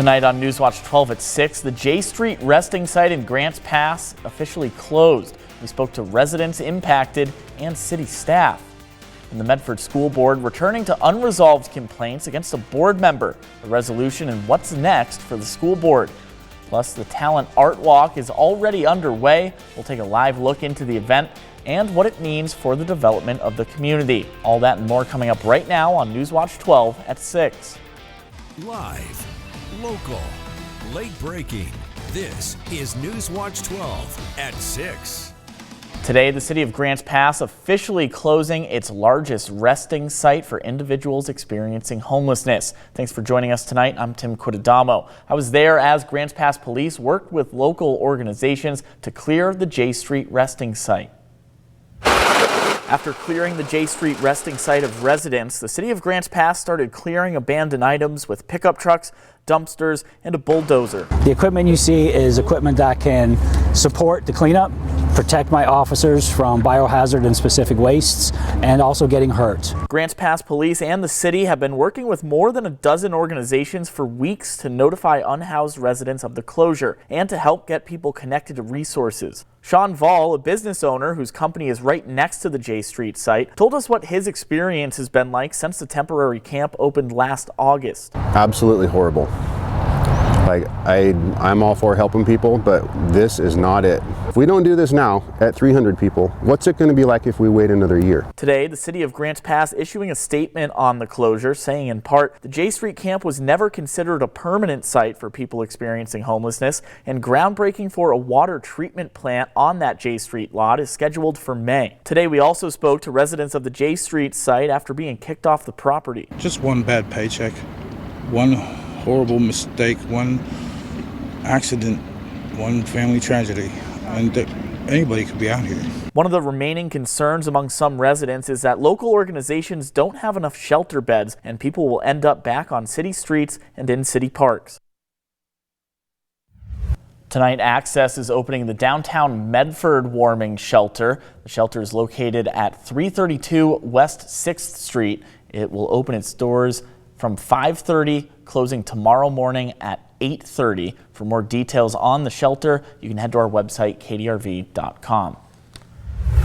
Tonight on NewsWatch 12 at 6, the J Street resting site in Grants Pass officially closed. We spoke to residents impacted and city staff. And the Medford School Board returning to unresolved complaints against a board member, the resolution and what's next for the school board. Plus, the Talent Art Walk is already underway. We'll take a live look into the event and what it means for the development of the community. All that and more coming up right now on NewsWatch 12 at 6. Live, local, late breaking. This is NewsWatch 12 at 6. Today, the city of Grants Pass officially closing its largest resting site for individuals experiencing homelessness. Thanks for joining us tonight. I'm Tim Quidadamo. I was there as Grants Pass police worked with local organizations to clear the J Street resting site. After clearing the J Street resting site of residents, the city of Grants Pass started clearing abandoned items with pickup trucks, dumpsters, and a bulldozer. The equipment you see is equipment that can support the cleanup, protect my officers from biohazard and specific wastes, and also getting hurt. Grants Pass Police and the city have been working with more than a dozen organizations for weeks to notify unhoused residents of the closure and to help get people connected to resources. Sean Vall, a business owner whose company is right next to the J Street site, told us what his experience has been like since the temporary camp opened last August. Absolutely horrible. I'm all for helping people, but this is not it. If we don't do this now at 300 people, what's it going to be like if we wait another year? Today, the city of Grants Pass issuing a statement on the closure, saying in part, the J Street camp was never considered a permanent site for people experiencing homelessness, and groundbreaking for a water treatment plant on that J Street lot is scheduled for May. Today, we also spoke to residents of the J Street site after being kicked off the property. Just one bad paycheck, one horrible mistake, one accident, one family tragedy, and anybody could be out here. One of the remaining concerns among some residents is that local organizations don't have enough shelter beds and people will end up back on city streets and in city parks. Tonight, Access is opening the downtown Medford warming shelter. The shelter is located at 332 West 6th Street. It will open its doors from 5:30, closing tomorrow morning at 8:30. For more details on the shelter, you can head to our website, kdrv.com.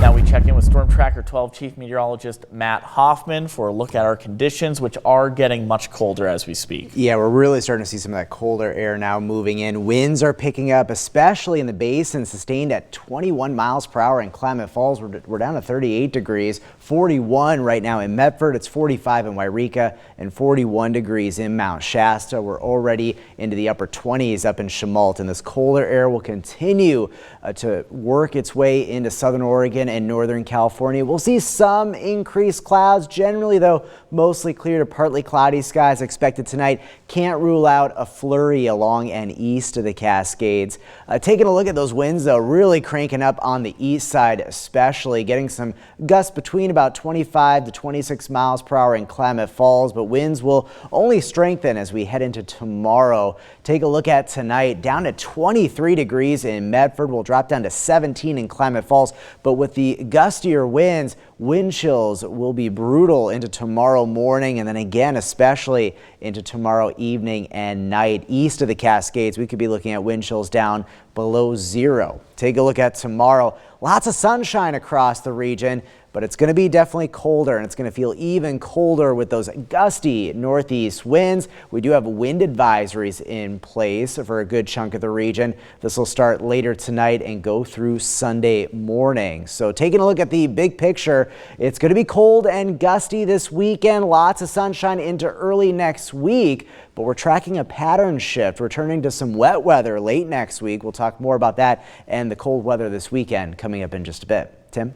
Now we check in with Storm Tracker 12 Chief Meteorologist Matt Hoffman for a look at our conditions, which are getting much colder as we speak. Yeah, we're really starting to see some of that colder air now moving in. Winds are picking up, especially in the basin, sustained at 21 miles per hour in Klamath Falls. We're down to 38 degrees, 41 right now in Medford. It's 45 in Wairika and 41 degrees in Mount Shasta. We're already into the upper 20s up in Chemult, and this colder air will continue to work its way into southern Oregon and northern California. We'll see some increased clouds, generally though mostly clear to partly cloudy skies expected tonight. Can't rule out a flurry along and east of the Cascades. Taking a look at those winds though, really cranking up on the east side, especially getting some gusts between about 25 to 26 miles per hour in Klamath Falls, but winds will only strengthen as we head into tomorrow. Take a look at tonight, down to 23 degrees in Medford. We'll drop down to 17 in Klamath Falls, but with the gustier winds, wind chills will be brutal into tomorrow morning, and then again especially into tomorrow evening and night. East of the Cascades, we could be looking at wind chills down below 0. Take a look at tomorrow. Lots of sunshine across the region, but it's going to be definitely colder, and it's going to feel even colder with those gusty northeast winds. We do have wind advisories in place for a good chunk of the region. This will start later tonight and go through Sunday morning. So taking a look at the big picture, it's going to be cold and gusty this weekend. Lots of sunshine into early next week, but we're tracking a pattern shift, returning to some wet weather late next week. We'll talk more about that and the cold weather this weekend coming up in just a bit. Tim?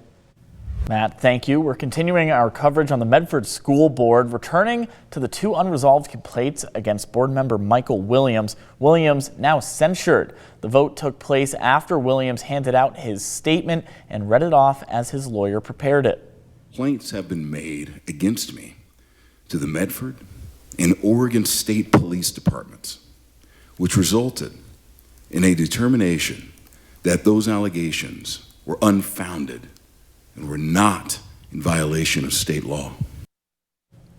Matt, thank you. We're continuing our coverage on the Medford School Board, returning to the 2 unresolved complaints against board member Michael Williams. Williams now censured. The vote took place after Williams handed out his statement and read it off as his lawyer prepared it. Complaints have been made against me to the Medford and Oregon State Police Departments, which resulted in a determination that those allegations were unfounded and were not in violation of state law.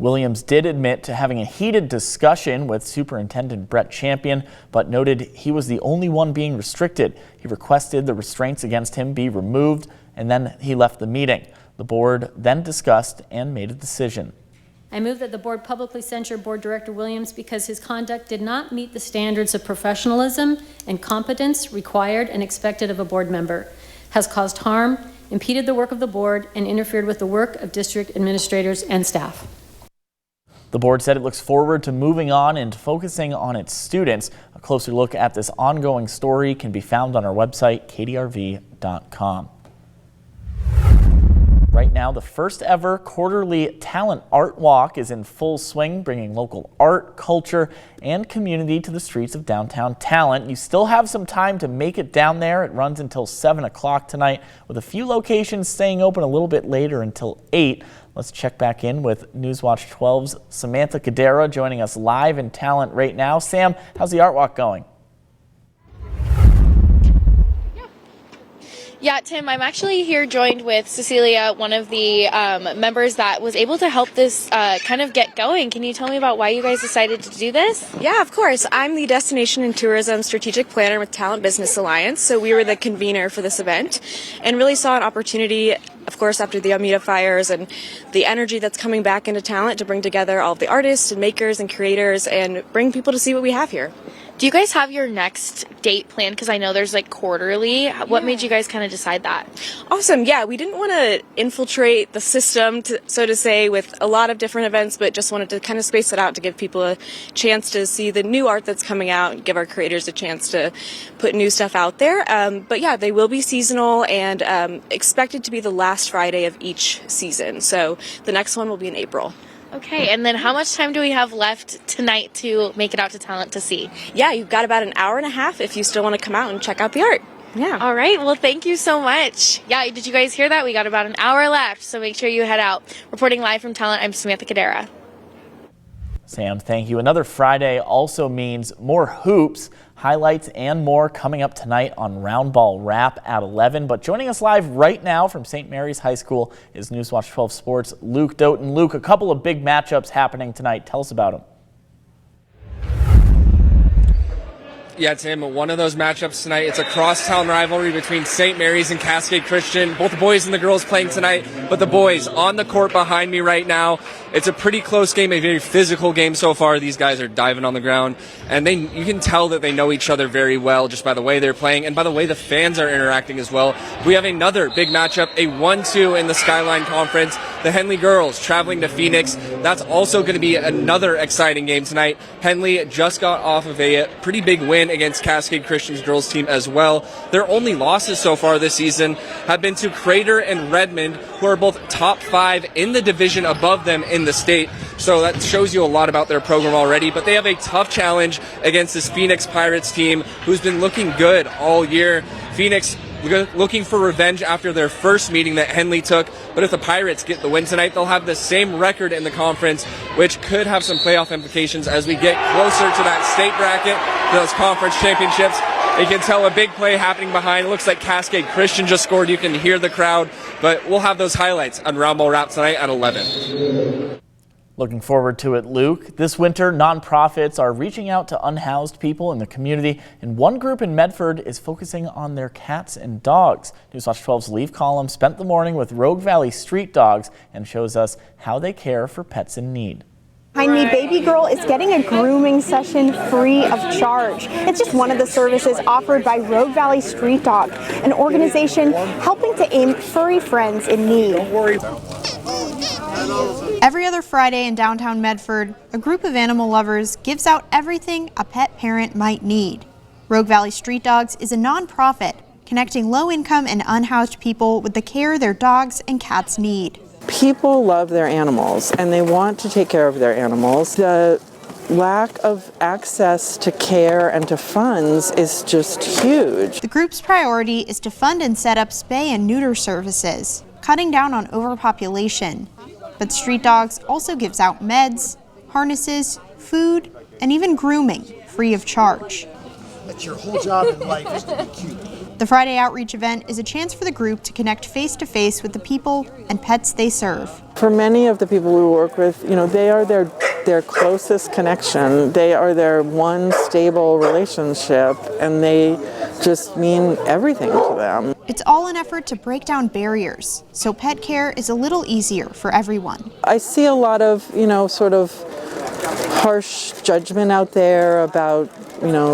Williams did admit to having a heated discussion with Superintendent Brett Champion, but noted he was the only one being restricted. He requested the restraints against him be removed, and then he left the meeting. The board then discussed and made a decision. I move that the board publicly censure Board Director Williams because his conduct did not meet the standards of professionalism and competence required and expected of a board member, has caused harm, impeded the work of the board, and interfered with the work of district administrators and staff. The board said it looks forward to moving on and focusing on its students. A closer look at this ongoing story can be found on our website, kdrv.com. Right now, the first ever quarterly Talent Art Walk is in full swing, bringing local art, culture, and community to the streets of downtown Talent. You still have some time to make it down there. It runs until 7 o'clock tonight, with a few locations staying open a little bit later until 8. Let's check back in with NewsWatch 12's Samantha Cadera joining us live in Talent right now. Sam, how's the art walk going? Yeah, Tim, I'm actually here joined with Cecilia, one of the members that was able to help this kind of get going. Can you tell me about why you guys decided to do this? Yeah, of course. I'm the Destination and Tourism Strategic Planner with Talent Business Alliance, so we were the convener for this event and really saw an opportunity, of course, after the Almeda fires and the energy that's coming back into Talent to bring together all of the artists and makers and creators and bring people to see what we have here. Do you guys have your next date planned? Because I know there's like quarterly. What made you guys kind of decide that? Awesome. Yeah, we didn't want to infiltrate the system, so to say, with a lot of different events, but just wanted to kind of space it out to give people a chance to see the new art that's coming out and give our creators a chance to put new stuff out there. But yeah, they will be seasonal and expected to be the last Friday of each season. So the next one will be in April. Okay, and then how much time do we have left tonight to make it out to Talent to see? Yeah, you've got about an hour and a half if you still want to come out and check out the art. Yeah. All right, well, thank you so much. Yeah, did you guys hear that? We got about an hour left, so make sure you head out. Reporting live from Talent, I'm Samantha Cadera. Sam, thank you. Another Friday also means more hoops, highlights, and more coming up tonight on Round Ball Wrap at 11. But joining us live right now from St. Mary's High School is NewsWatch 12 Sports' Luke Doughton. Luke, a couple of big matchups happening tonight. Tell us about them. Yeah, Tim, one of those matchups tonight. It's a crosstown rivalry between St. Mary's and Cascade Christian. Both the boys and the girls playing tonight, but the boys on the court behind me right now. It's a pretty close game, a very physical game so far. These guys are diving on the ground, and you can tell that they know each other very well just by the way they're playing and by the way the fans are interacting as well. We have another big matchup, a 1-2 in the Skyline Conference. The Henley girls traveling to Phoenix. That's also going to be another exciting game tonight. Henley just got off of a pretty big win against Cascade Christian's girls team as well. Their only losses so far this season have been to Crater and Redmond, who are both top 5 in the division above them in the state. So that shows you a lot about their program already. But they have a tough challenge against this Phoenix Pirates team who's been looking good all year. Phoenix looking for revenge after their first meeting that Henley took. But if the Pirates get the win tonight, they'll have the same record in the conference, which could have some playoff implications as we get closer to that state bracket, those conference championships. You can tell a big play happening behind. It looks like Cascade Christian just scored. You can hear the crowd. But we'll have those highlights on Round Ball Wrap tonight at 11. Looking forward to it, Luke. This winter, nonprofits are reaching out to unhoused people in the community, and one group in Medford is focusing on their cats and dogs. NewsWatch 12's Leaf column spent the morning with Rogue Valley Street Dogs and shows us how they care for pets in need. Behind me, Baby Girl is getting a grooming session free of charge. It's just one of the services offered by Rogue Valley Street Dog, an organization helping to aim furry friends in need. Every other Friday in downtown Medford, a group of animal lovers gives out everything a pet parent might need. Rogue Valley Street Dogs is a nonprofit connecting low-income and unhoused people with the care their dogs and cats need. People love their animals and they want to take care of their animals. The lack of access to care and to funds is just huge. The group's priority is to fund and set up spay and neuter services, cutting down on overpopulation. But Street Dogs also gives out meds, harnesses, food, and even grooming free of charge. That's your whole job in life is to be cute. The Friday outreach event is a chance for the group to connect face-to-face with the people and pets they serve. For many of the people we work with, they are their closest connection. They are their one stable relationship, and they just mean everything to them. It's all an effort to break down barriers, so pet care is a little easier for everyone. I see a lot of, sort of harsh judgment out there about,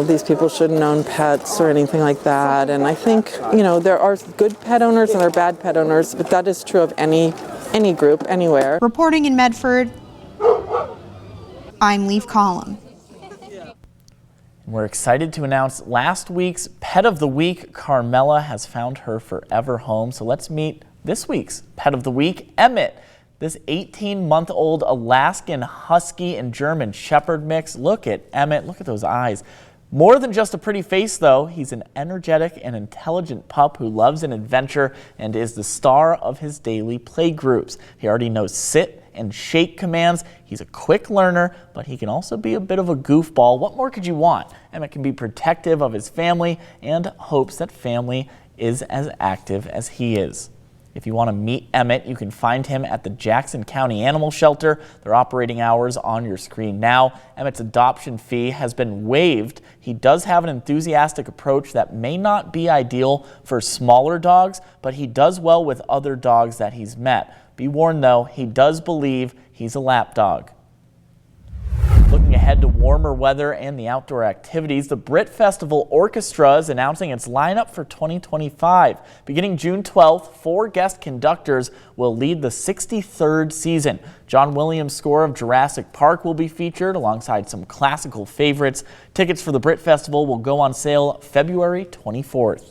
these people shouldn't own pets or anything like that. And I think, there are good pet owners and there are bad pet owners, but that is true of any group, anywhere. Reporting in Medford, I'm Leaf Collum. We're excited to announce last week's Pet of the Week. Carmela has found her forever home. So let's meet this week's Pet of the Week, Emmett. This 18-month-old Alaskan Husky and German Shepherd mix. Look at Emmett. Look at those eyes. More than just a pretty face, though. He's an energetic and intelligent pup who loves an adventure and is the star of his daily play groups. He already knows sit and shake commands. He's a quick learner, but he can also be a bit of a goofball. What more could you want? Emmett can be protective of his family and hopes that family is as active as he is. If you want to meet Emmett, you can find him at the Jackson County Animal Shelter. Their operating hours on your screen now. Emmett's adoption fee has been waived. He does have an enthusiastic approach that may not be ideal for smaller dogs, but he does well with other dogs that he's met. Be warned though, he does believe he's a lap dog. Looking ahead to warmer weather and the outdoor activities, the Brit Festival Orchestra is announcing its lineup for 2025. Beginning June 12th, 4 guest conductors will lead the 63rd season. John Williams' score of Jurassic Park will be featured alongside some classical favorites. Tickets for the Brit Festival will go on sale February 24th.